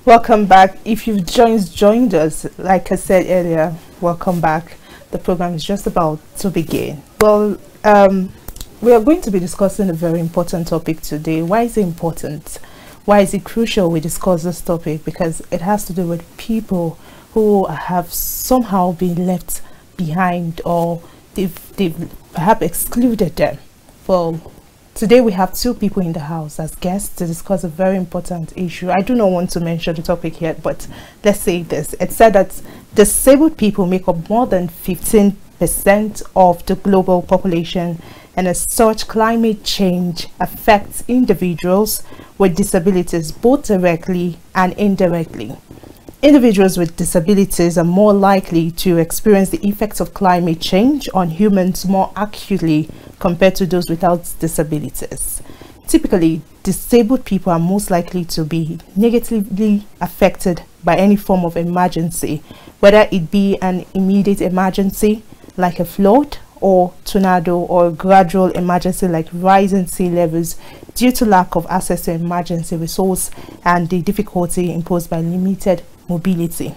Welcome back. If you've joined us, like I said earlier, welcome back. The program is just about to begin. Well, we are going to be discussing a very important topic today. Why is it important? Why is it crucial we discuss this topic? Because it has to do with people who have somehow been left behind, or they've perhaps excluded them. Well, today we have two people in the house as guests to discuss a very important issue. I do not want to mention the topic yet, but let's say this. It said that disabled people make up more than 15% of the global population, and as such, climate change affects individuals with disabilities both directly and indirectly. Individuals with disabilities are more likely to experience the effects of climate change on humans more acutely compared to those without disabilities. Typically, disabled people are most likely to be negatively affected by any form of emergency, whether it be an immediate emergency like a flood or tornado, or a gradual emergency like rising sea levels due to lack of access to emergency resource and the difficulty imposed by limited mobility.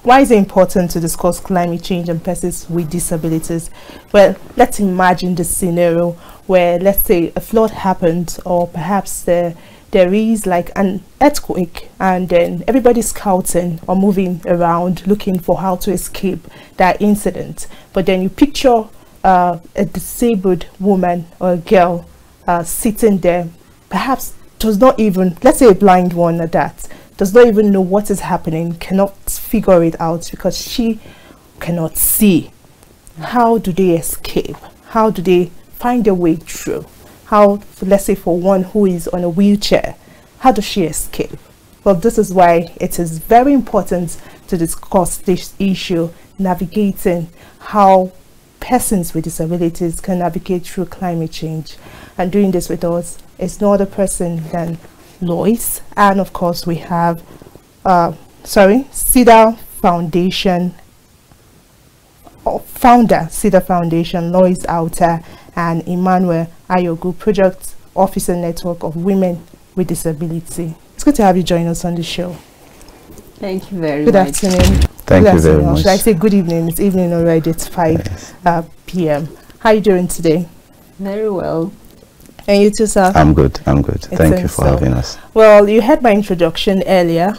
Why is it important to discuss climate change and persons with disabilities? Well, let's imagine the scenario where, let's say, a flood happens, or perhaps there is like an earthquake, and then everybody's scouting or moving around looking for how to escape that incident. But then you picture a disabled woman or a girl sitting there, perhaps does not even, let's say a blind one at that, does not even know what is happening, cannot figure it out because she cannot see. How do they escape? How do they find their way through? How, let's say for one who is on a wheelchair, how does she escape? Well, this is why it is very important to discuss this issue, navigating how persons with disabilities can navigate through climate change. And doing this with us is no other person than Lois, and of course we have Cedar Foundation founder, Cedar Foundation, Lois Auta, and Emmanuel Ayogu, Project Officer Network of Women with Disability. It's good to have you join us on the show. Thank you very much. Good afternoon. Thank you very much. Should I say good evening? It's evening already. It's 5 p.m. How are you doing today? Very well. And you too, sir? I'm good. Thank you for having us. Well, you had my introduction earlier.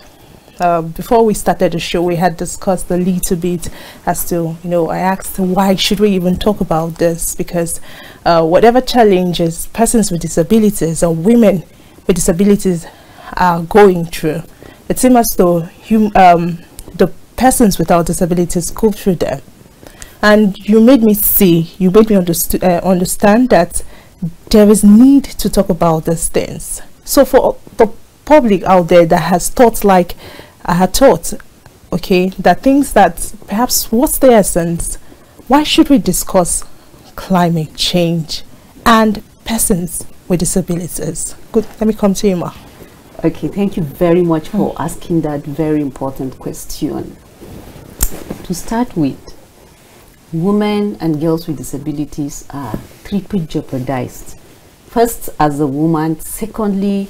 Before we started the show, we had discussed a little bit as to, I asked why should we even talk about this, because whatever challenges persons with disabilities or women with disabilities are going through, it seems as though the persons without disabilities go through them. And you made me understand that there is need to talk about these things. So for the public out there that has thought like I had thought, okay, that things that perhaps what's the essence, why should we discuss climate change and persons with disabilities? Good, let me come to you, Ma. Okay, thank you very much for asking that very important question. To start with, women and girls with disabilities are triply jeopardized. First, as a woman; secondly,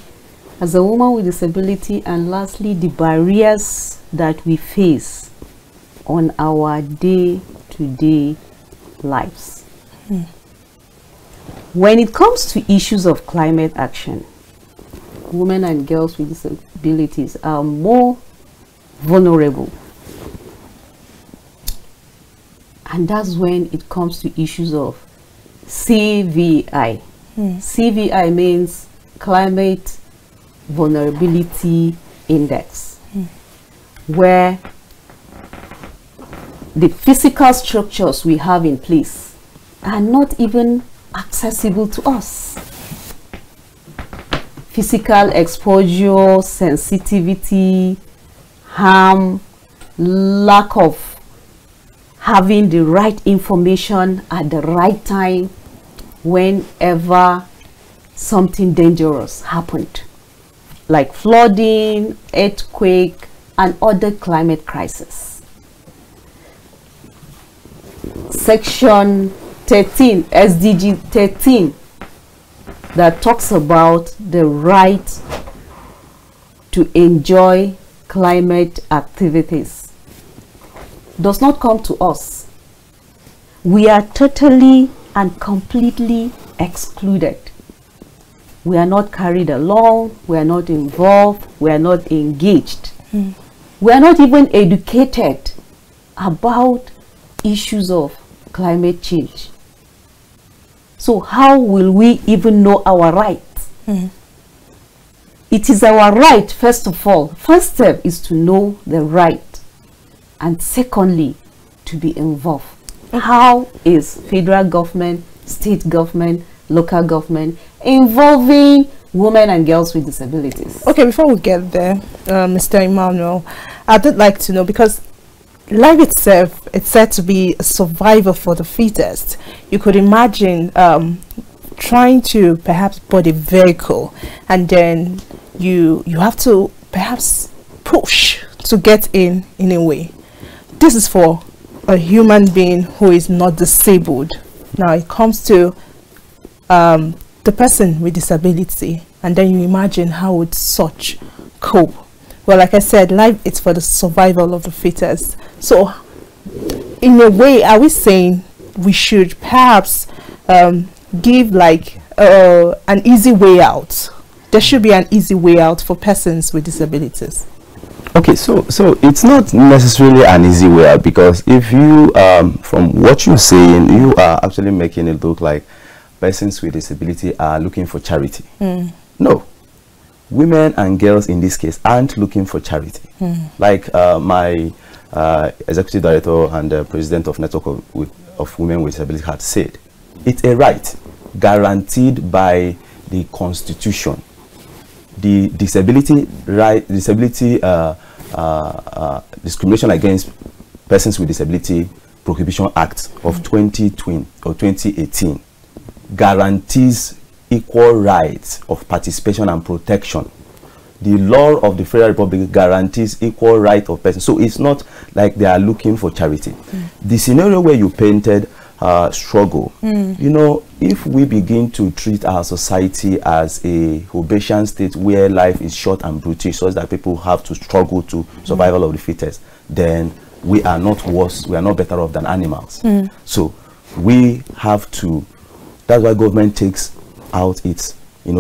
as a woman with disability; and lastly, the barriers that we face on our day-to-day lives. When it comes to issues of climate action, women and girls with disabilities are more vulnerable. And that's when it comes to issues of CVI. CVI means Climate Vulnerability Index, where the physical structures we have in place are not even accessible to us. Physical exposure, sensitivity, harm, lack of having the right information at the right time whenever something dangerous happened, like flooding, earthquake, and other climate crises. Section 13, SDG 13, that talks about the right to enjoy climate activities does not come to us. We are totally and completely excluded. We are not carried along, we are not involved, we are not engaged. We are not even educated about issues of climate change. So how will we even know our rights? It is our right, first of all. First step is to know the right. And secondly, to be involved. How is federal government, state government, local government involving women and girls with disabilities? Okay, before we get there, Mr. Emmanuel, I would like to know, because life itself, it's said to be a survivor for the fittest. You could imagine trying to perhaps board a vehicle, and then you have to perhaps push to get in a way. This is for a human being who is not disabled. Now it comes to the person with disability, and then you imagine how would such cope. Well, like I said, life is for the survival of the fittest. So in a way, are we saying we should perhaps give like an easy way out? There should be an easy way out for persons with disabilities. Okay, so it's not necessarily an easy way out, because if you, from what you're saying, you are actually making it look like persons with disability are looking for charity. No, women and girls in this case aren't looking for charity. Like my executive director and president of Network of Women with Disability had said, it's a right guaranteed by the Constitution. The disability discrimination against persons with disability Prohibition Act of 2020 or 2018 guarantees equal rights of participation and protection. The law of the Federal Republic guarantees equal right of persons. So it's not like they are looking for charity. The scenario where you painted struggle, you know, if we begin to treat our society as a Hobbesian state where life is short and brutish, so that people have to struggle to survival of the fittest, then we are not worse, we are not better off than animals. So we have to, that's why government takes out its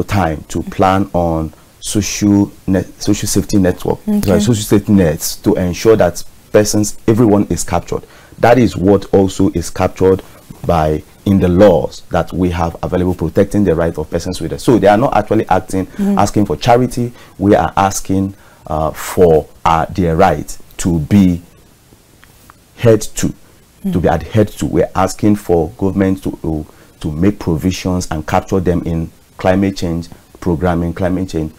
time to plan on social safety network, social safety nets, to ensure that everyone is captured. That is what also is captured by in the laws that we have available, protecting the right of persons with it. So they are not actually asking for charity. We are asking for their right to be be adhered to. We're asking for government to make provisions and capture them in climate change programming, climate change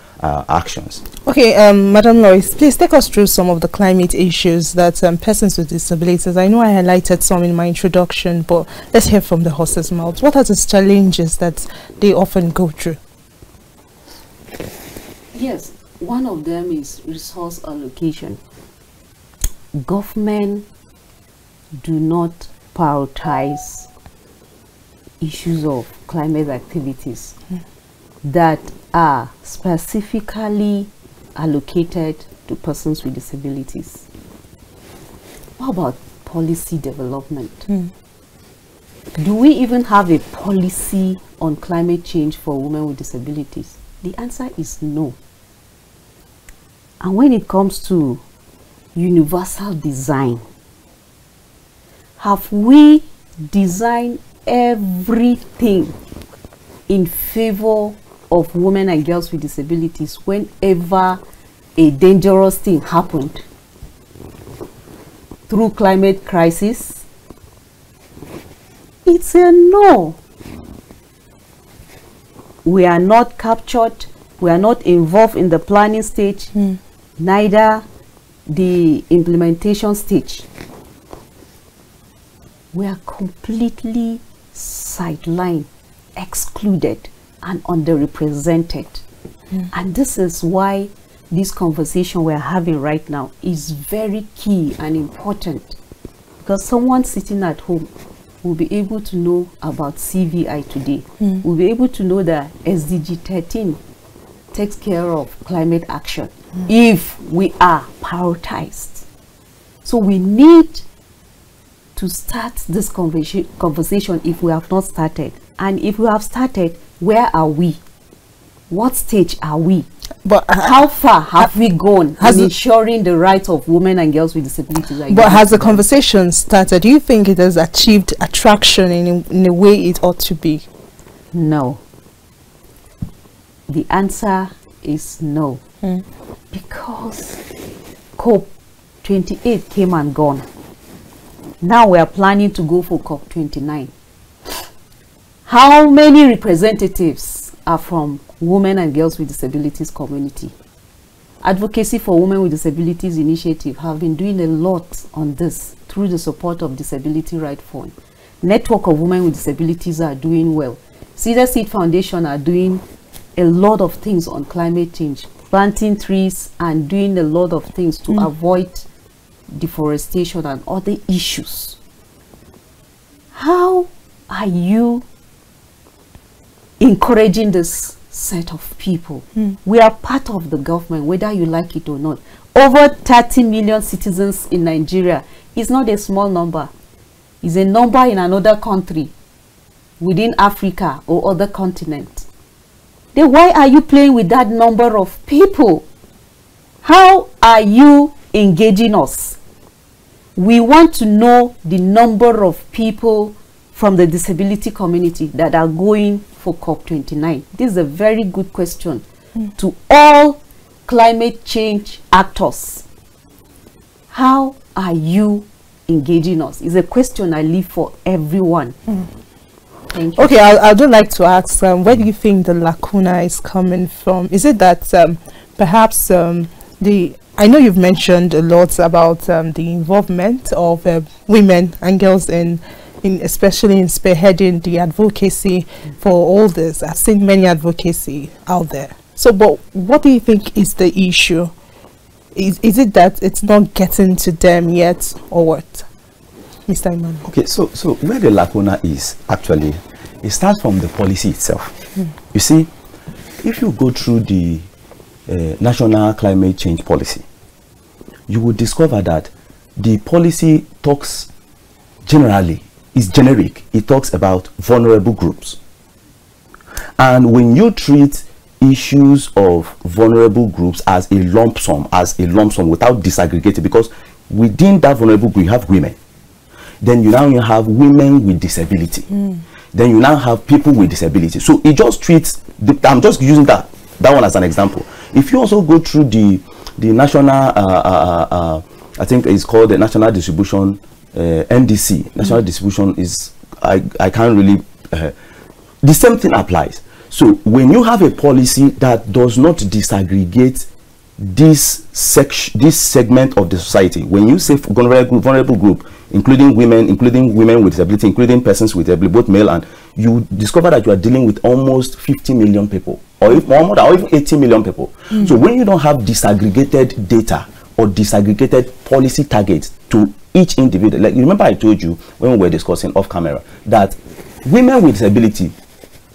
actions. Okay, Madam Lois, please take us through some of the climate issues that persons with disabilities, I know I highlighted some in my introduction, but let's hear from the horse's mouth. What are the challenges that they often go through? Yes, one of them is resource allocation. Government do not prioritize issues of climate activities that are specifically allocated to persons with disabilities. What about policy development? Do we even have a policy on climate change for women with disabilities? The answer is no. And when it comes to universal design, have we designed everything in favor of women and girls with disabilities whenever a dangerous thing happened through climate crisis? It's a no. We are not captured, we are not involved in the planning stage, neither the implementation stage. We are completely sidelined, excluded, and underrepresented. And this is why this conversation we're having right now is very key and important, because someone sitting at home will be able to know about CVI today, will be able to know that SDG 13 takes care of climate action if we are prioritized. So we need to start this conversation if we have not started. And if we have started, where are we? What stage are we? But how far have we gone in ensuring the rights of women and girls with disabilities? But has the conversation started? Do you think it has achieved attraction in a way it ought to be? No. The answer is no. Because COP28 came and gone. Now we are planning to go for COP29. How many representatives are from women and girls with disabilities community? Advocacy for Women with Disabilities Initiative have been doing a lot on this through the support of Disability Right Fund. Network of Women with Disabilities are doing well. Cedar Seed Foundation are doing a lot of things on climate change, planting trees and doing a lot of things to avoid deforestation and other issues. How are you encouraging this set of people? We are part of the government, whether you like it or not. Over 30 million citizens in Nigeria is not a small number. It's a number in another country within Africa or other continent. Then why are you playing with that number of people? How are you engaging us? We want to know the number of people from the disability community that are going for COP29. This is a very good question to all climate change actors. How are you engaging us? It's a question I leave for everyone. Thank you. Okay, I would like to ask, where do you think the lacuna is coming from? Is it that perhaps I know you've mentioned a lot about the involvement of women and girls in especially in spearheading the advocacy for all this. I've seen many advocacy out there. So, but what do you think is the issue? Is it that it's not getting to them yet, or what, Mr. Emmanuel? Okay, so where the lacuna is, actually, it starts from the policy itself. You see, if you go through the national climate change policy, you will discover that the policy talks generally, is generic. It talks about vulnerable groups. And when you treat issues of vulnerable groups as a lump sum without disaggregating, because within that vulnerable group you have women, then you have women with disability, then you now have people with disability. So it just treats I'm just using that one as an example. If you also go through the national I think it's called the national distribution, NDC, national distribution is I can't really the same thing applies. So when you have a policy that does not disaggregate this segment of the society, when you say vulnerable group, including women with disability, including persons with disability, both male and, you discover that you are dealing with almost 50 million people, or even 80 million people. So when you don't have disaggregated data or disaggregated policy targets to each individual, like, you remember I told you when we were discussing off camera that women with disability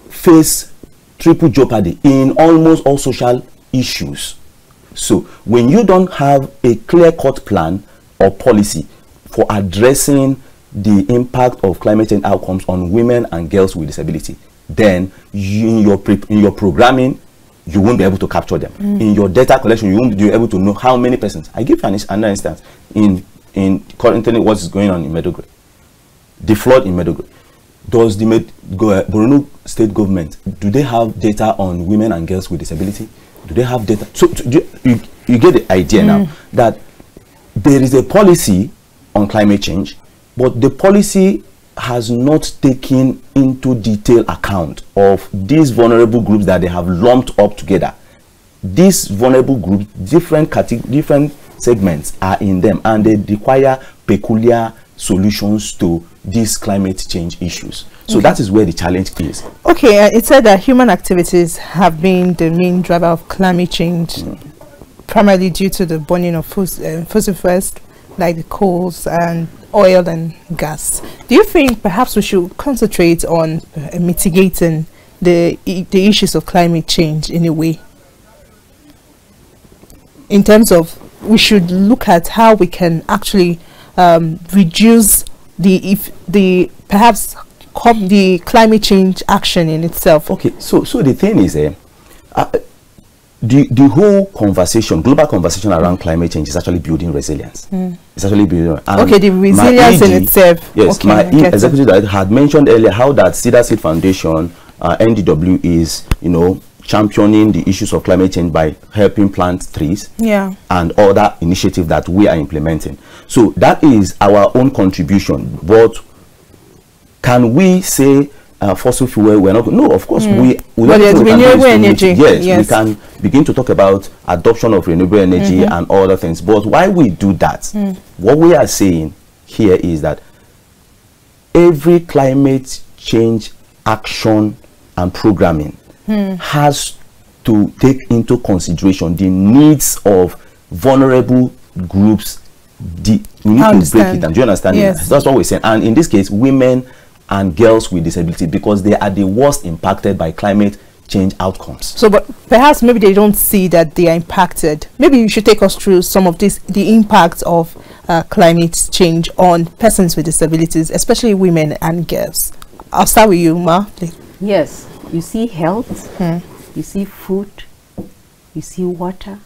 face triple jeopardy in almost all social issues. So when you don't have a clear-cut plan or policy for addressing the impact of climate change outcomes on women and girls with disability, then in your programming you won't be able to capture them. In your data collection you won't be able to know how many persons. I give another instance. In currently what is going on in Meduguri, the flood in Meduguri. Does the Borno state government, do they have data on women and girls with disability? Do they have data? So you get the idea now that there is a policy on climate change, but the policy has not taken into detailed account of these vulnerable groups that they have lumped up together. These vulnerable groups, different segments are in them, and they require peculiar solutions to these climate change issues. So that is where the challenge is. Okay, it said that human activities have been the main driver of climate change, primarily due to the burning of fossil fuels like the coals and oil and gas. Do you think perhaps we should concentrate on mitigating the issues of climate change in a way? in terms of we should look at how we can actually reduce the climate change action in itself. Okay, so the thing is, the whole conversation, global conversation around climate change is actually building resilience. It's actually building. Okay, the resilience in itself. Yes, okay, my executive director had mentioned earlier how that Cedar Seed Foundation, NDW, is, you know, championing the issues of climate change by helping plant trees, and other initiatives that we are implementing. So that is our own contribution. But can we say fossil fuel, we're not? No, of course we renewable energy. Yes, we can begin to talk about adoption of renewable energy and other things. But why we do that, what we are saying here is that every climate change action and programming has to take into consideration the needs of vulnerable groups. We need to break it down. Do you understand? Yes. That's what we're saying. And in this case, women and girls with disability, because they are the worst impacted by climate change outcomes. So, but perhaps maybe they don't see that they are impacted. Maybe you should take us through some of this, the impact of climate change on persons with disabilities, especially women and girls. I'll start with you, Ma. Please. Yes, you see health, you see food, you see water,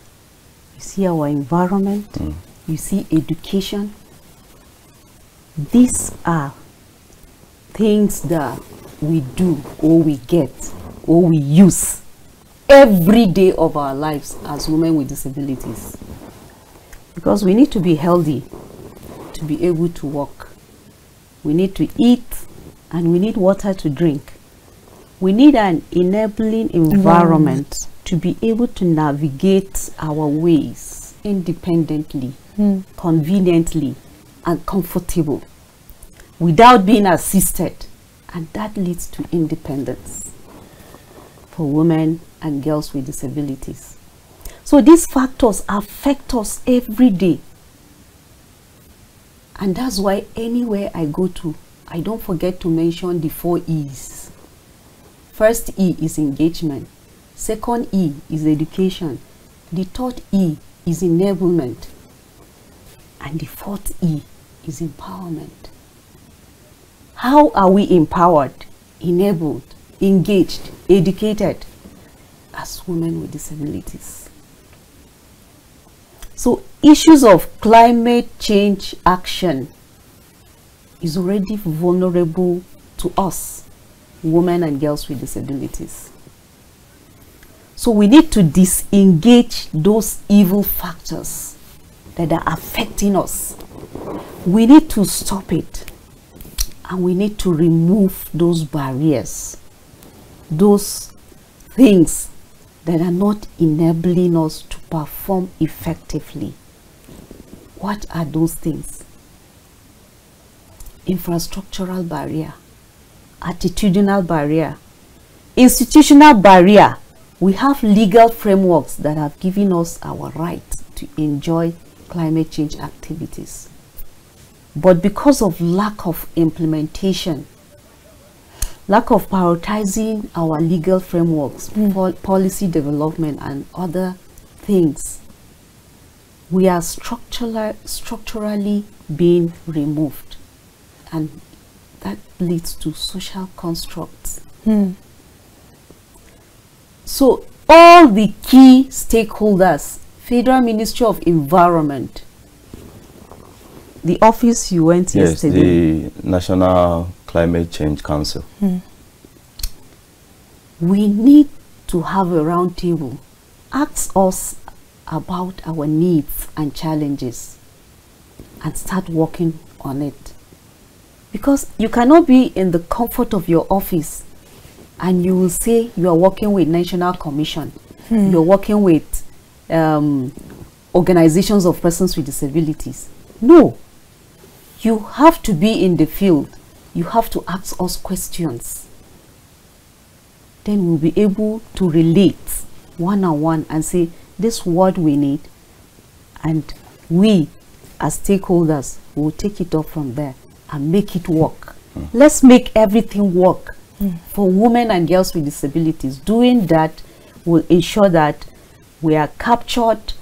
you see our environment, you see education. These are things that we do or we get or we use every day of our lives as women with disabilities, because we need to be healthy to be able to walk. We need to eat and we need water to drink. We need an enabling environment to be able to navigate our ways independently, conveniently and comfortable, without being assisted, and that leads to independence for women and girls with disabilities. So these factors affect us every day, and that's why anywhere I go to, I don't forget to mention the 4 E's. First E is engagement, second E is education, the third E is enablement, and the fourth E is empowerment. How are we empowered, enabled, engaged, educated as women with disabilities? So issues of climate change action is already vulnerable to us, women and girls with disabilities. So we need to disengage those evil factors that are affecting us. We need to stop it. And we need to remove those barriers, those things that are not enabling us to perform effectively. What are those things? Infrastructural barrier, attitudinal barrier, institutional barrier. We have legal frameworks that have given us our right to enjoy climate change activities. But because of lack of implementation, lack of prioritizing our legal frameworks, policy development and other things, we are structurally being removed, and that leads to social constructs. So all the key stakeholders, Federal Ministry of Environment, the office you went yesterday, the National Climate Change Council. We need to have a round table, ask us about our needs and challenges, and start working on it. Because you cannot be in the comfort of your office and you will say you are working with National Commission, you're working with organizations of persons with disabilities. No. You have to be in the field. You have to ask us questions. Then we'll be able to relate one-on-one and say, this is what we need. And we, as stakeholders, will take it up from there and make it work. Let's make everything work for women and girls with disabilities. Doing that will ensure that we are captured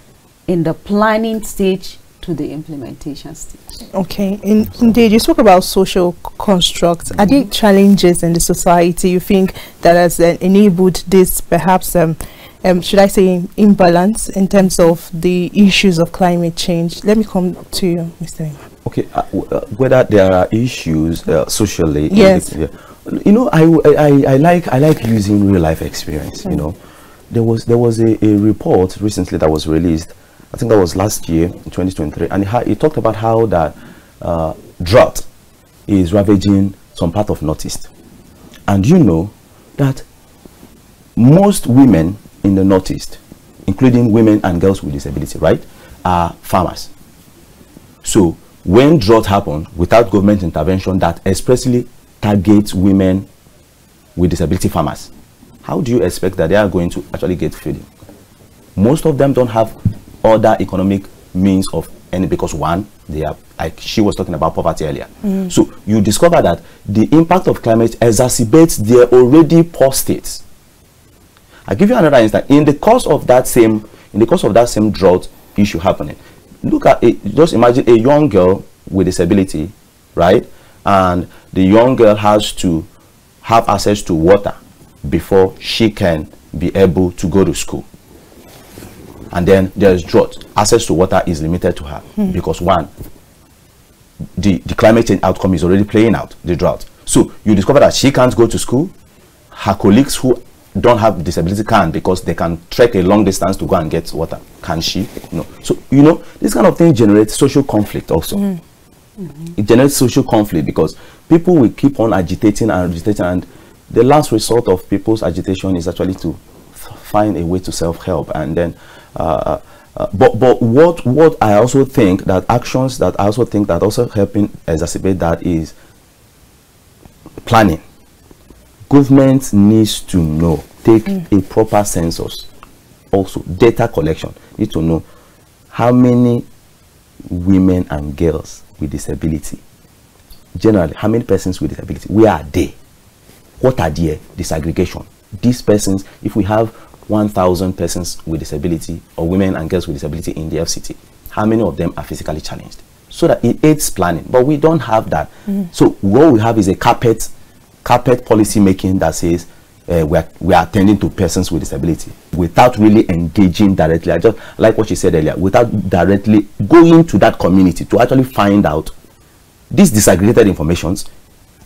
in the planning stage to the implementation stage. Okay, indeed, you spoke about social constructs. Are there challenges in the society you think that has enabled this, perhaps, should I say, imbalance in terms of the issues of climate change? Let me come to you, Mr. Emma. Okay, whether there are issues socially. Yes. You know, I like using real life experience. You know, there was a report recently that was released. I think that was last year, 2023, and it talked about how that drought is ravaging some part of Northeast. And you know that most women in the Northeast, including women and girls with disability, right, are farmers. So when drought happens without government intervention that expressly targets women with disability farmers, how do you expect that they are going to actually get feeding? Most of them don't have other economic means of any, because one, they are, like she was talking about poverty earlier. So you discover that the impact of climate exacerbates their already poor states. I'll give you another instance. In the course of that same drought issue happening, look at it, just imagine a young girl with disability, right? And the young girl has to have access to water before she can be able to go to school. And then there's drought. Access to water is limited to her because one, the climate change outcome is already playing out, the drought. So you discover that she can't go to school. Her colleagues who don't have disability can, because they can trek a long distance to go and get water. Can she? No. So, you know, this kind of thing generates social conflict also. It generates social conflict because people will keep on agitating and agitating, and the last result of people's agitation is actually to find a way to self-help. And then but what I also think that actions that I also think that also helping exacerbate that is planning. Government needs to know, take a proper census, also data collection. Need to know how many women and girls with disability, generally how many persons with disability, where are they, what are their disaggregation. These persons, if we have 1,000 persons with disability or women and girls with disability in the FCT, how many of them are physically challenged, so that it aids planning. But we don't have that. So what we have is a carpet policy making that says we are attending to persons with disability without really engaging directly. I just like what you said earlier, without directly going to that community to actually find out these disaggregated informations,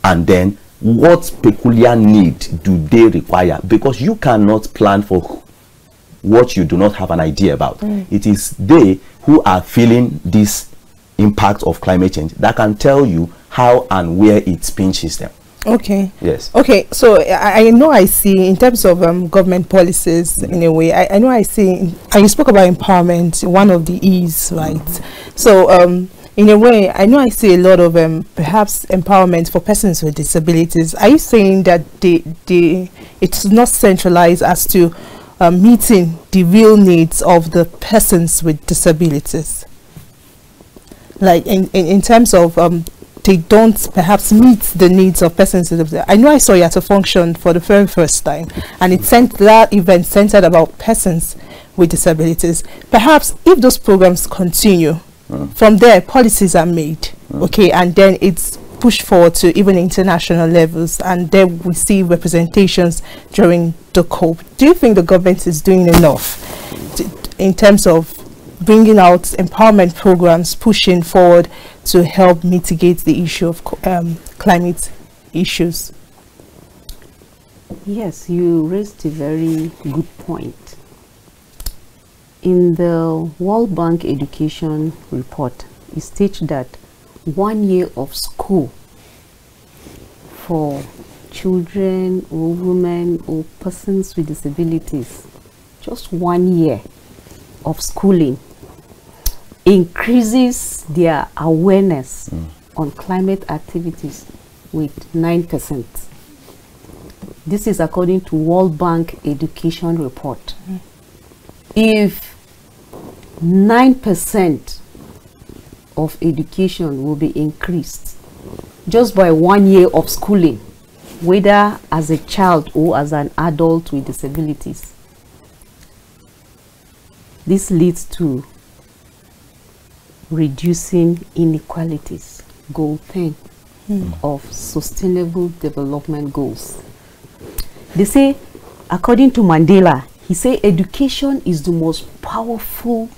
and then what peculiar need do they require, because you cannot plan for what you do not have an idea about. It is they who are feeling this impact of climate change that can tell you how and where it pinches them. Okay. Yes. Okay. So I know I see in terms of government policies, in a way, I know I see, and you spoke about empowerment, one of the E's, right? So in a way, I know I see a lot of perhaps empowerment for persons with disabilities. Are you saying that it's not centralized as to meeting the real needs of the persons with disabilities? Like in terms of they don't perhaps meet the needs of persons with disabilities. I know I saw you at a function for the very first time, and that event centered about persons with disabilities. Perhaps if those programs continue, from there policies are made, okay, and then it's pushed forward to even international levels, and then we see representations during the COP. Do you think the government is doing enough in terms of bringing out empowerment programs, pushing forward to help mitigate the issue of climate issues? Yes, you raised a very good point. In the World Bank Education report, it states that 1 year of school for children or women or persons with disabilities, just 1 year of schooling, increases their awareness on climate activities with 9%. This is according to World Bank Education report. If 9% of education will be increased just by 1 year of schooling, whether as a child or as an adult with disabilities, this leads to reducing inequalities, goal 10 of Sustainable Development Goals. They say, according to Mandela, he said education is the most powerful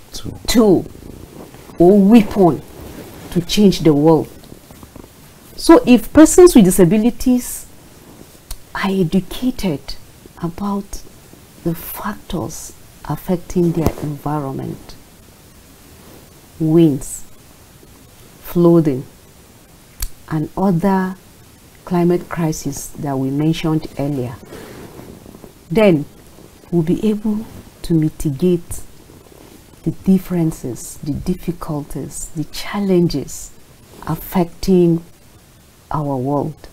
tool or weapon to change the world. So if persons with disabilities are educated about the factors affecting their environment, winds, flooding, and other climate crises that we mentioned earlier, then we'll be able to mitigate the differences, the difficulties, the challenges affecting our world.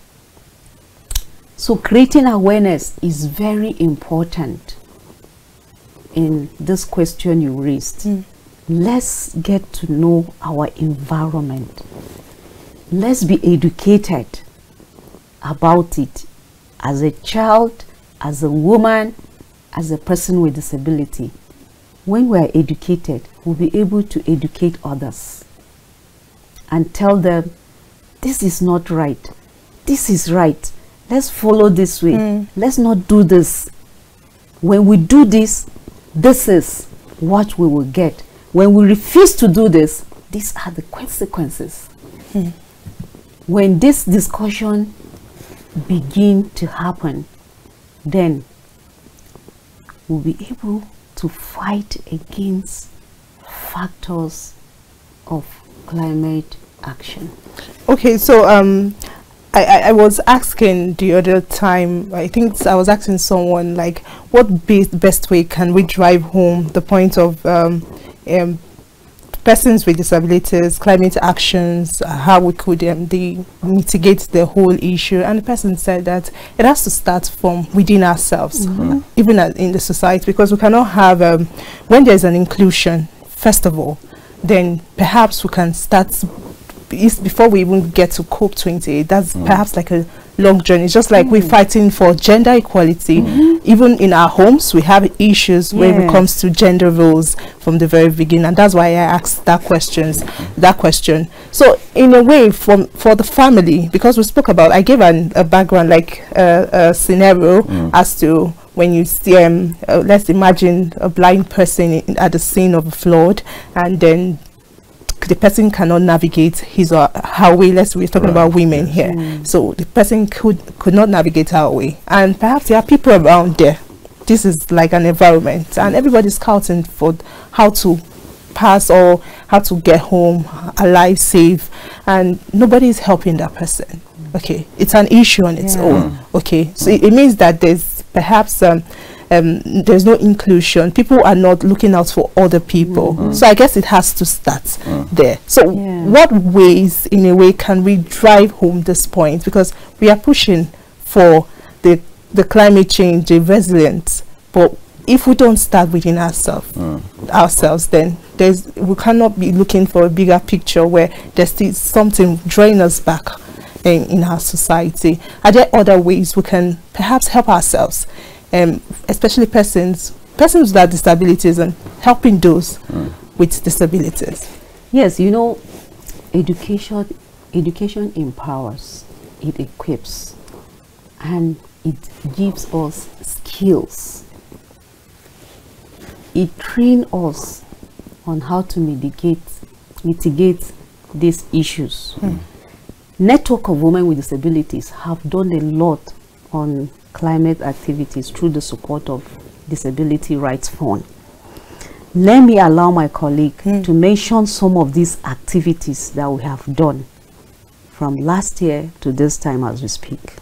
So creating awareness is very important in this question you raised. Let's get to know our environment. Let's be educated about it as a child, as a woman, as a person with disability. When we are educated, we'll be able to educate others and tell them, this is not right, this is right, let's follow this way, let's not do this. When we do this, this is what we will get. When we refuse to do this, these are the consequences. When this discussion begin to happen, then we'll be able to fight against factors of climate action. Okay, so I was asking the other time, I think I was asking someone, like, what best way can we drive home the point of persons with disabilities, climate actions, how we could mitigate the whole issue? And the person said that it has to start from within ourselves, even in the society, because we cannot have, when there's an inclusion, first of all, then perhaps we can start, before we even get to COP28, that's perhaps like a long journey. It's just like we're fighting for gender equality. Even in our homes, we have issues when it comes to gender roles from the very beginning, and that's why I asked that question. So in a way, for the family, because we spoke about, I gave a background, like a scenario as to when you see, let's imagine a blind person at the scene of a flood, and then the person cannot navigate his or her way. We're talking about women here. So the person could not navigate her way, and perhaps there are people around there. This is like an environment, and everybody's scouting for how to pass or how to get home alive, safe, and nobody is helping that person. Okay, it's an issue on its own. Okay, so it means that there's perhaps there's no inclusion. People are not looking out for other people. So I guess it has to start there. So what ways, in a way, can we drive home this point? Because we are pushing for the climate change, the resilience, but if we don't start within ourselves, then we cannot be looking for a bigger picture where there's still something drawing us back in our society. Are there other ways we can perhaps help ourselves, especially persons with disabilities, and helping those with disabilities? Yes, you know, education empowers, it equips, and it gives us skills. It trains us on how to mitigate these issues. Network of women with disabilities have done a lot on climate activities through the support of Disability Rights Fund. Let me allow my colleague to mention some of these activities that we have done from last year to this time as we speak.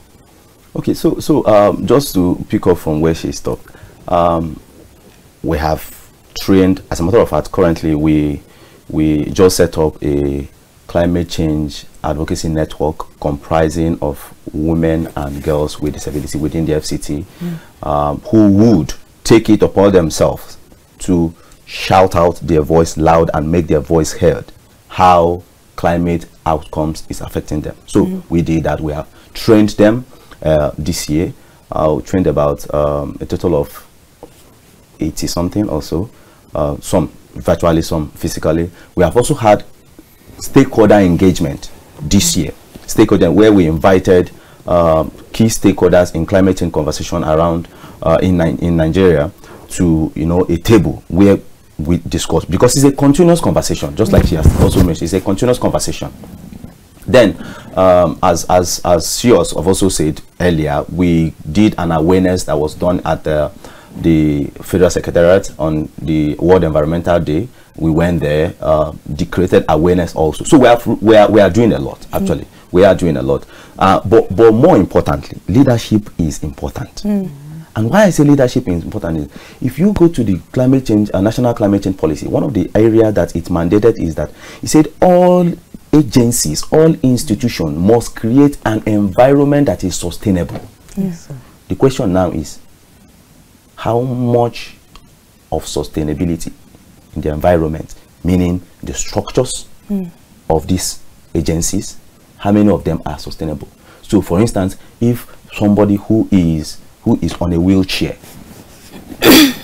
Okay, so just to pick up from where she stopped, we have trained, as a matter of fact, currently we just set up a climate change advocacy network comprising of women and girls with disability within the FCT, who would take it upon themselves to shout out their voice loud and make their voice heard, how climate outcomes is affecting them. So we did that. We have trained them this year. We trained about a total of 80 something or so, some virtually, some physically. We have also had stakeholder engagement this year. Stakeholder, where we invited key stakeholders in climate change conversation around in Nigeria to, you know, a table where we discuss, because it's a continuous conversation, just like she has also mentioned. It's a continuous conversation. Then, as Sios have also said earlier, we did an awareness that was done at the Federal Secretariat on the World Environmental Day. We went there, created awareness also. So we are doing a lot, actually. We are doing a lot. But more importantly, leadership is important. And why I say leadership is important is, if you go to the climate change, national climate change policy, one of the areas that it mandated is that it said all agencies, all institutions must create an environment that is sustainable. Yes. The question now is, how much of sustainability in the environment, meaning the structures of these agencies, how many of them are sustainable? So, for instance, if somebody who is on a wheelchair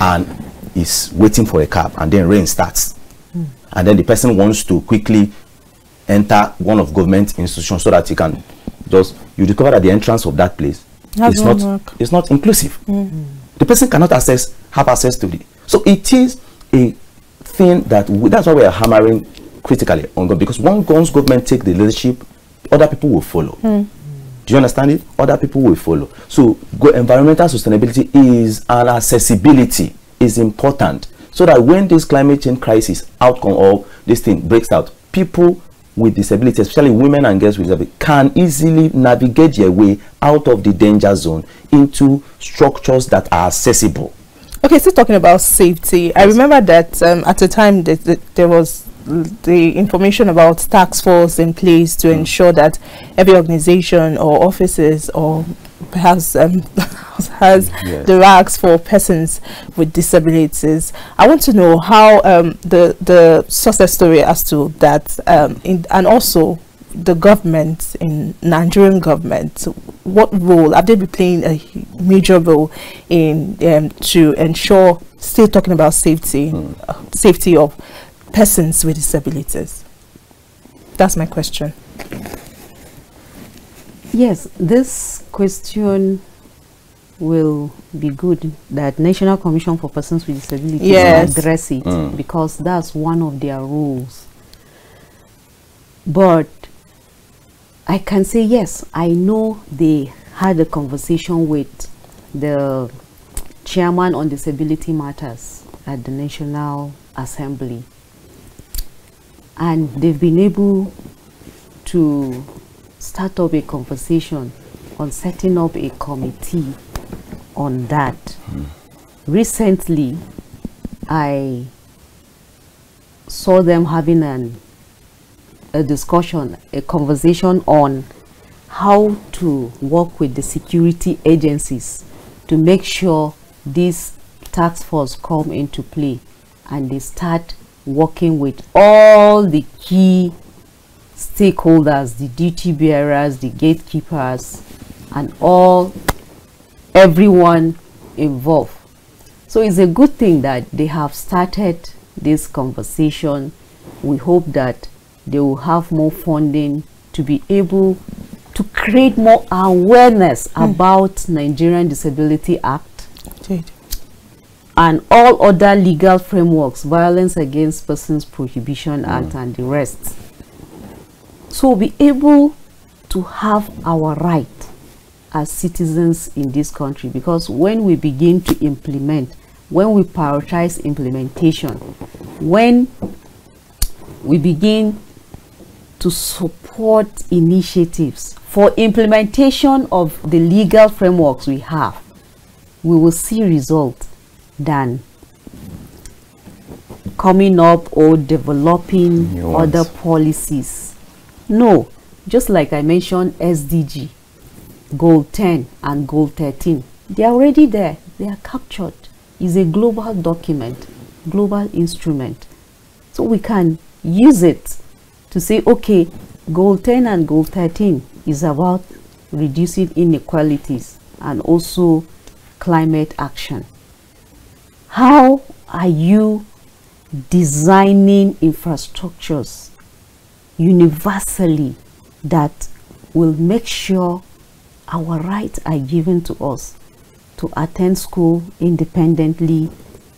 and is waiting for a cab, and then rain starts, and then the person wants to quickly enter one of government institutions so that you discover that the entrance of that place is not inclusive. The person cannot have access to it. So it is a thing that's why we are hammering critically on God, because once government take the leadership, other people will follow. Do you understand it? Other people will follow. So environmental sustainability is an accessibility, is important, so that when this climate change crisis outcome or this thing breaks out, people with disability, especially women and girls with disability, can easily navigate their way out of the danger zone into structures that are accessible. Okay, still talking about safety. Yes. I remember that at the time there was the information about task force in place to ensure that every organization or offices or perhaps has the rags for persons with disabilities. I want to know how the success story as to that, and also the government, in Nigerian government, what role have they been playing a major role in to ensure, still talking about safety, safety of persons with disabilities? That's my question. Yes, this question will be good that National Commission for Persons with Disabilities address it, because that's one of their rules. But I can say yes, I know they had a conversation with the chairman on disability matters at the National Assembly, and they've been able to start up a conversation on setting up a committee on that. Recently, I saw them having a discussion, a conversation on how to work with the security agencies to make sure this task force come into play, and they start working with all the key stakeholders, the duty bearers, the gatekeepers, and everyone involved. So it's a good thing that they have started this conversation. We hope that they will have more funding to be able to create more awareness about Nigerian Disability Act and all other legal frameworks, Violence Against Persons Prohibition Act and the rest. So be able to have our right as citizens in this country, because when we begin to implement, when we prioritize implementation, when we begin to support initiatives for implementation of the legal frameworks we have, we will see results than coming up or developing other policies. No, just like I mentioned, SDG, Goal 10 and Goal 13, they are already there. They are captured. It's a global document, global instrument. So we can use it to say, okay, Goal 10 and Goal 13 is about reducing inequalities and also climate action. How are you designing infrastructures universally that will make sure our rights are given to us to attend school independently,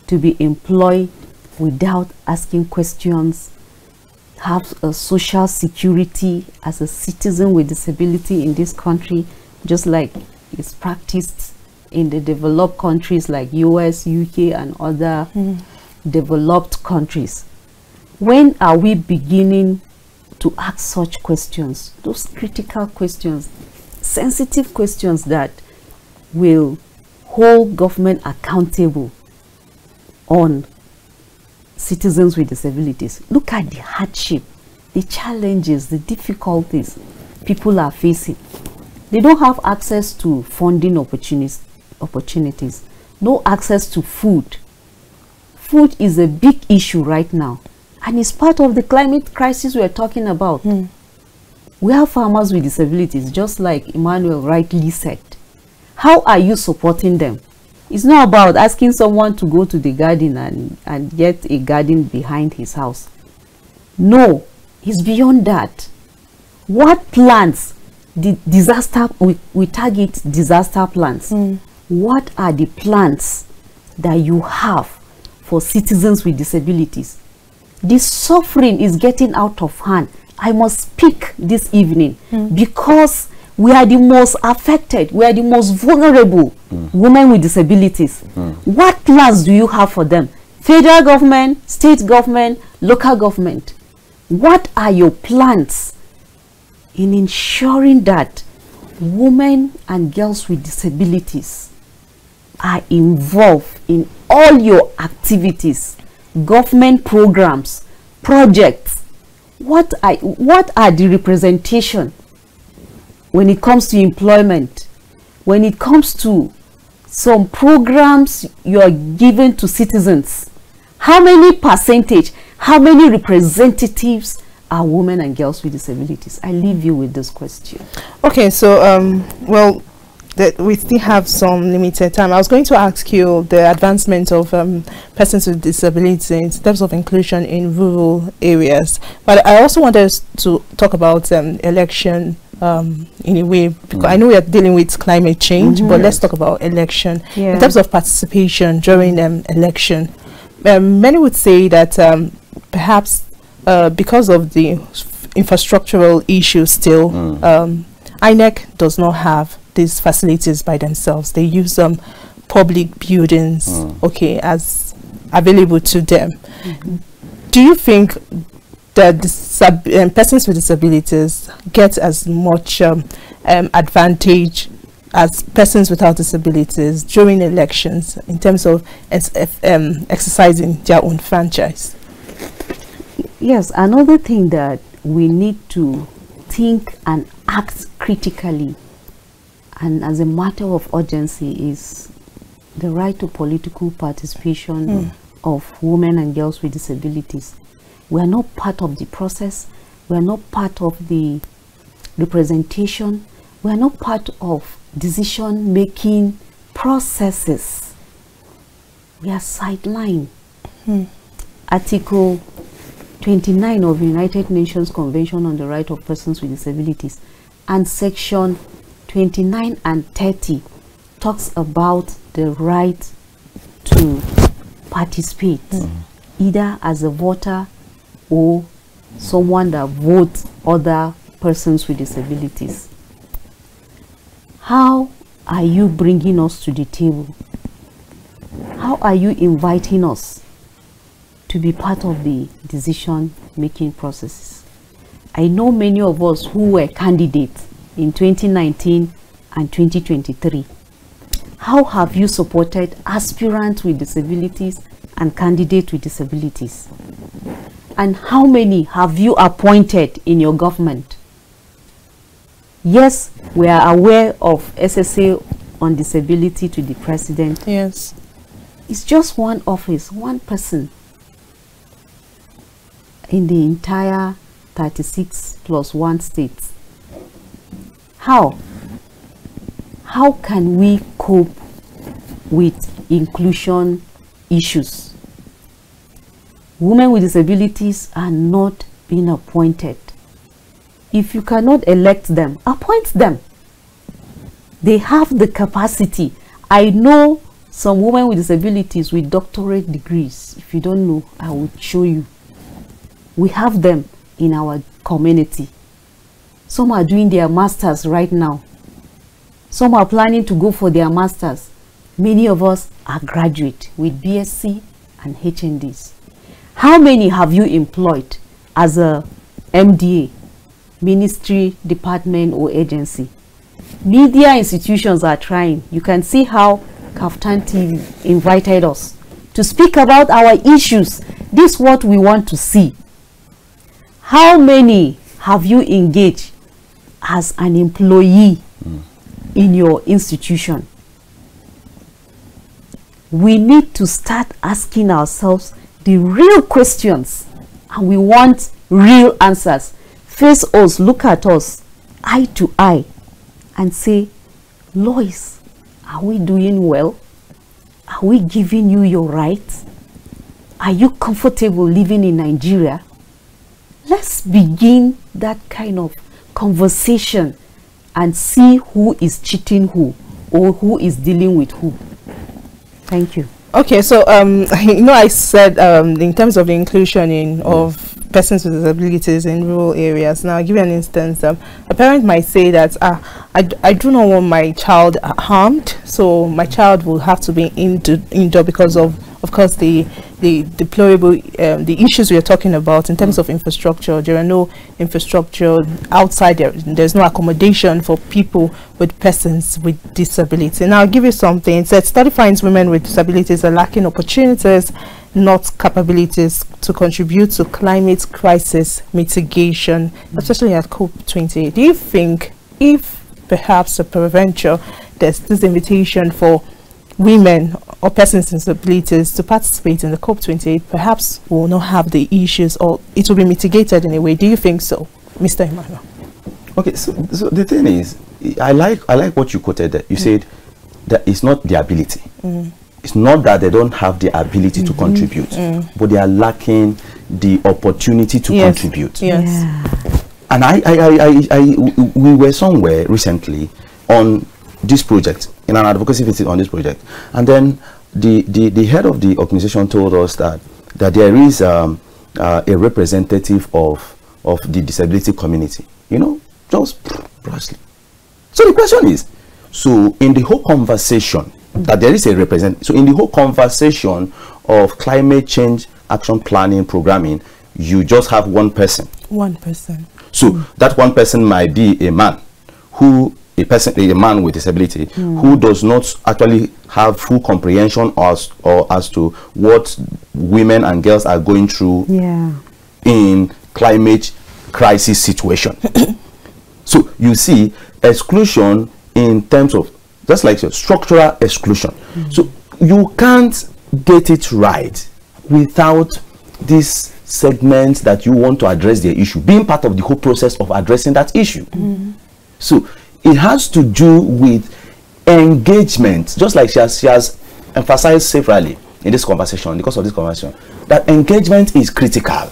to be employed without asking questions, have a social security as a citizen with disability in this country, just like it's practiced in the developed countries like US, UK, and other developed countries. When are we beginning to ask such questions, those critical questions, sensitive questions that will hold government accountable on citizens with disabilities? Look at the hardship, the challenges, the difficulties people are facing. They don't have access to funding opportunities, no access to food. Food is a big issue right now, and it's part of the climate crisis we're talking about. We have farmers with disabilities, just like Emmanuel rightly said. How are you supporting them? It's not about asking someone to go to the garden and get a garden behind his house. No, it's beyond that. What plans? The disaster, we target disaster plans. What are the plans that you have for citizens with disabilities? The suffering is getting out of hand. I must speak this evening because we are the most affected, we are the most vulnerable women with disabilities. What plans do you have for them? Federal government, state government, local government. What are your plans in ensuring that women and girls with disabilities are involved in all your activities, government programs, projects? What are the representation when it comes to employment, when it comes to some programs you are giving to citizens? How many percentage, how many representatives are women and girls with disabilities? I leave you with this question. Okay, so well, we still have some limited time. I was going to ask you the advancement of persons with disabilities in terms of inclusion in rural areas, but I also wanted us to talk about election in a way, because I know we are dealing with climate change, but let's talk about election in terms of participation during election. Many would say that perhaps because of the infrastructural issues still, INEC does not have these facilities by themselves. They use public buildings, okay, as available to them. Do you think that persons with disabilities get as much advantage as persons without disabilities during elections in terms of exercising their own franchise? Yes, another thing that we need to think and act critically and as a matter of urgency is the right to political participation of women and girls with disabilities. We are not part of the process. We are not part of the representation. We are not part of decision-making processes. We are sidelined. Article 29 of the United Nations Convention on the Right of Persons with Disabilities and Section 29 and 30 talks about the right to participate, either as a voter or someone that votes other persons with disabilities. How are you bringing us to the table? How are you inviting us to be part of the decision-making processes? I know many of us who were candidates in 2019 and 2023. How have you supported aspirants with disabilities and candidates with disabilities? And how many have you appointed in your government? Yes, we are aware of SSA on disability to the president. Yes. It's just one office, one person in the entire 36 plus 1 states. How can we cope with inclusion issues? Women with disabilities are not being appointed If you cannot elect them, appoint them. They have the capacity. I know some women with disabilities with doctorate degrees. If you don't know, I will show you. We have them in our community. Some are doing their masters right now. Some are planning to go for their masters. Many of us are graduate with BSc and HNDs. How many have you employed as a MDA, ministry, department, or agency? Media institutions are trying. You can see how Kaftan TV invited us to speak about our issues. This is what we want to see. How many have you engaged as an employee in your institution? We need to start asking ourselves the real questions, and we want real answers. Face us, look at us, eye to eye, and say, Lois, are we doing well? Are we giving you your rights? Are you comfortable living in Nigeria? Let's begin that kind of conversation and see who is cheating who, or who is dealing with who. Thank you. Okay, so you know, I said in terms of the inclusion of persons with disabilities in rural areas. Now I'll give you an instance. A parent might say that I do not want my child harmed, so my child will have to be indoor because of course the deplorable the issues we are talking about in terms of infrastructure. There are no infrastructure outside there. There's no accommodation for people with persons with disability. Now I'll give you something. It said study finds women with disabilities are lacking opportunities, not capabilities, to contribute to climate crisis mitigation, especially at COP28. Do you think if perhaps a peradventure there's this invitation for women or persons with disabilities to participate in the COP28, perhaps we will not have the issues, or it will be mitigated in a way? Do you think so, Mr. Emmanuel? Okay, so the thing is, I like what you quoted there. You said that it's not the ability. It's not that they don't have the ability to contribute, but they are lacking the opportunity to contribute. Yes. Yeah. And we were somewhere recently on this project, in an advocacy visit on this project, and then the head of the organization told us that there is a representative of the disability community, you know, just brusquely. So the question is, so in the whole conversation that there is a representative, so in the whole conversation of climate change action planning programming, you just have one person. One person. So that one person might be a man who a man with disability who does not actually have full comprehension as to what women and girls are going through in climate crisis situation. So you see exclusion in terms of just like structural exclusion. So you can't get it right without this segment that you want to address the issue being part of the whole process of addressing that issue. So it has to do with engagement, just like she has emphasized severally in this conversation, because of this conversation, that engagement is critical.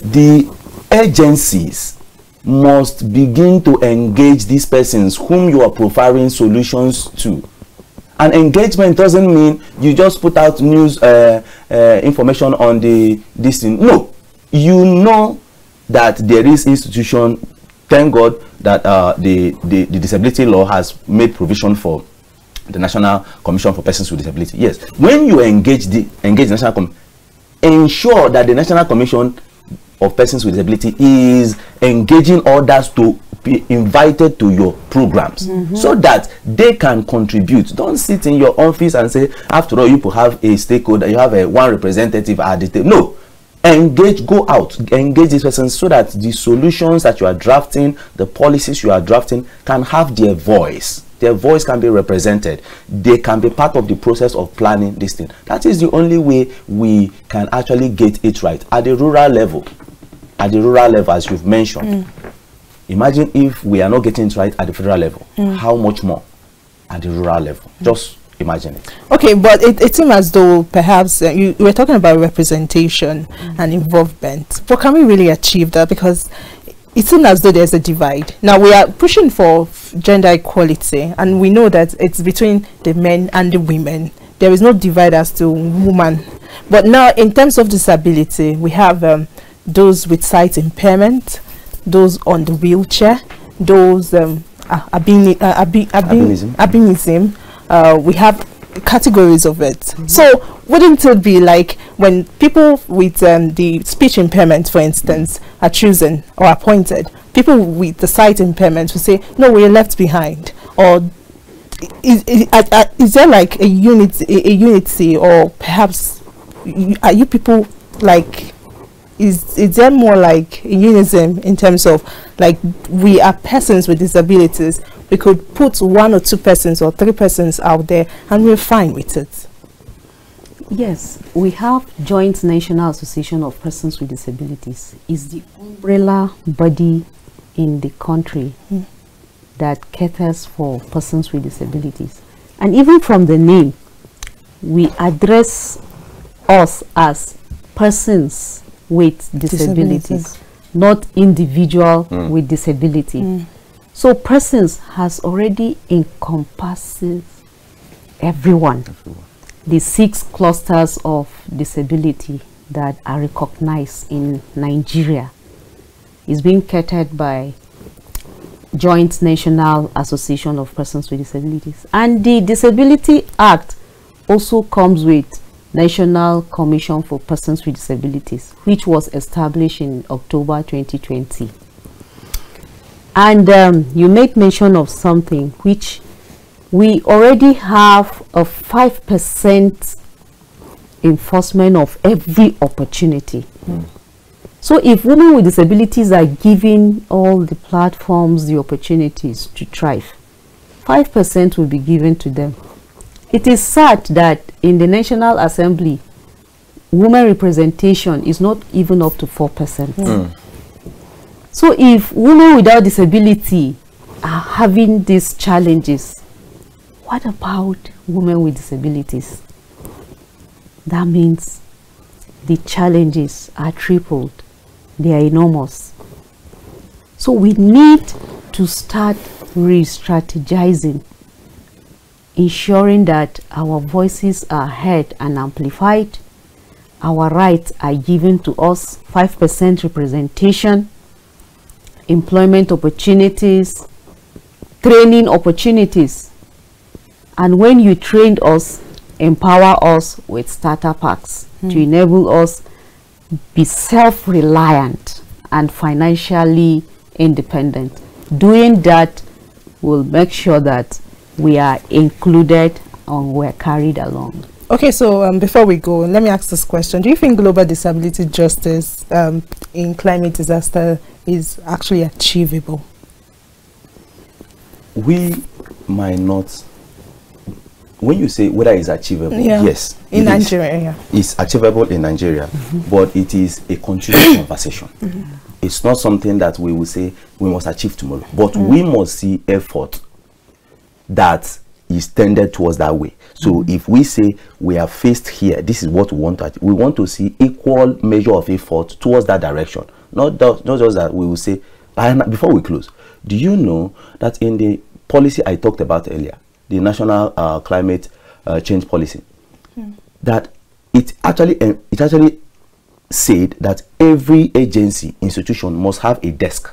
The agencies must begin to engage these persons whom you are providing solutions to. And engagement doesn't mean you just put out news information on this thing. No, you know that there is institution. Thank God that the disability law has made provision for the National Commission for Persons with Disability. Yes, when you engage the National Commission, ensure that the National Commission of Persons with Disability is engaging others to be invited to your programs so that they can contribute. Don't sit in your office and say, after all, you have a stakeholder, you have one representative at the table. No. Engage, go out, engage these persons so that the solutions that you are drafting, the policies you are drafting, can have their voice. Their voice can be represented. They can be part of the process of planning this thing. That is the only way we can actually get it right. At the rural level, as you've mentioned, imagine if we are not getting it right at the federal level, how much more at the rural level? Just imagine it. Okay, but it seems as though perhaps you were talking about representation and involvement, but can we really achieve that? Because it seems as though there's a divide. Now we are pushing for gender equality, and we know that it's between the men and the women. There is no divide as to woman. But now in terms of disability, we have those with sight impairment, those on the wheelchair, those albinism. We have categories of it. So wouldn't it be like when people with the speech impairment, for instance, are chosen or appointed, people with the sight impairment will say, no, we're left behind? Or is there like a unity, or perhaps are you people like, is there more like unison in terms of like we are persons with disabilities, we could put 1 or 2 persons or 3 persons out there and we're fine with it? Yes, we have Joint National Association of Persons with Disabilities. It's the umbrella body in the country that caters for persons with disabilities. And even from the name, we address us as persons with disabilities, not individual with disability. So persons has already encompasses everyone. The 6 clusters of disability that are recognized in Nigeria is being catered by Joint National Association of Persons with Disabilities. And the Disability Act also comes with National Commission for Persons with Disabilities, which was established in October 2020. And you made mention of something which we already have a 5% enforcement of every opportunity. So if women with disabilities are given all the platforms, the opportunities to thrive, 5% will be given to them. It is sad that in the National Assembly, women representation is not even up to 4%. So if women without disability are having these challenges, what about women with disabilities? That means the challenges are tripled. They are enormous. So we need to start re-strategizing, ensuring that our voices are heard and amplified, our rights are given to us, 5% representation, employment opportunities, training opportunities. And when you trained us, empower us with starter packs to enable us be self-reliant and financially independent. Doing that will make sure that we are included and we're carried along. Okay, so before we go, let me ask this question. Do you think global disability justice in climate disaster is actually achievable? We might not. When you say whether it's achievable, yes. In Nigeria, it's achievable in Nigeria, but it is a continuous conversation. It's not something that we will say we must achieve tomorrow, but we must see effort that is tended towards that way. So if we say we are faced here, this is what we want to achieve. We want to see equal measure of effort towards that direction. Not just that we will say, before we close, do you know that in the policy I talked about earlier, the national climate change policy, that it actually said that every agency, institution must have a desk.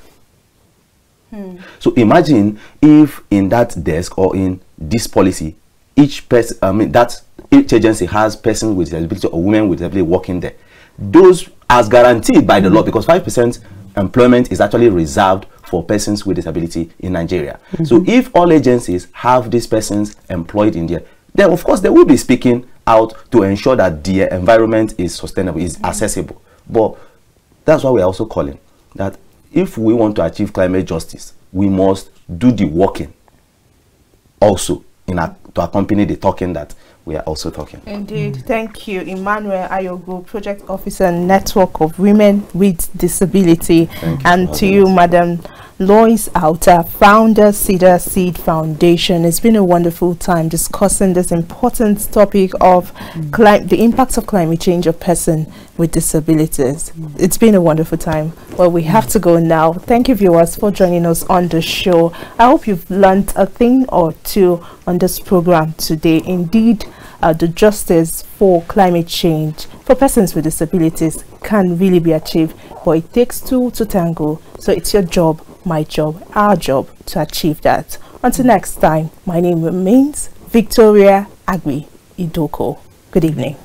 So imagine if in that desk or in this policy, each person, each agency has persons with disability or women with disability working there. Those as guaranteed by the law, because 5% employment is actually reserved for persons with disability in Nigeria. So if all agencies have these persons employed in there, then of course they will be speaking out to ensure that the environment is sustainable, is accessible. But that's why we're also calling that if we want to achieve climate justice, we must do the working also to accompany the talking that we are also talking. Indeed. Thank you, Emmanuel Ayogu, Project Officer, Network of Women with Disability. And to you, Madam Lois Auta, founder, Cedar Seed Foundation. It's been a wonderful time discussing this important topic of the impacts of climate change on persons with disabilities. It's been a wonderful time. Well, we have to go now. Thank you, viewers, for joining us on the show. I hope you've learned a thing or two on this program today. Indeed, the justice for climate change for persons with disabilities can really be achieved, but it takes two to tango. So it's your job, my job, our job to achieve that. Until next time, my name remains Victoria Agbi-Idoko. Good evening.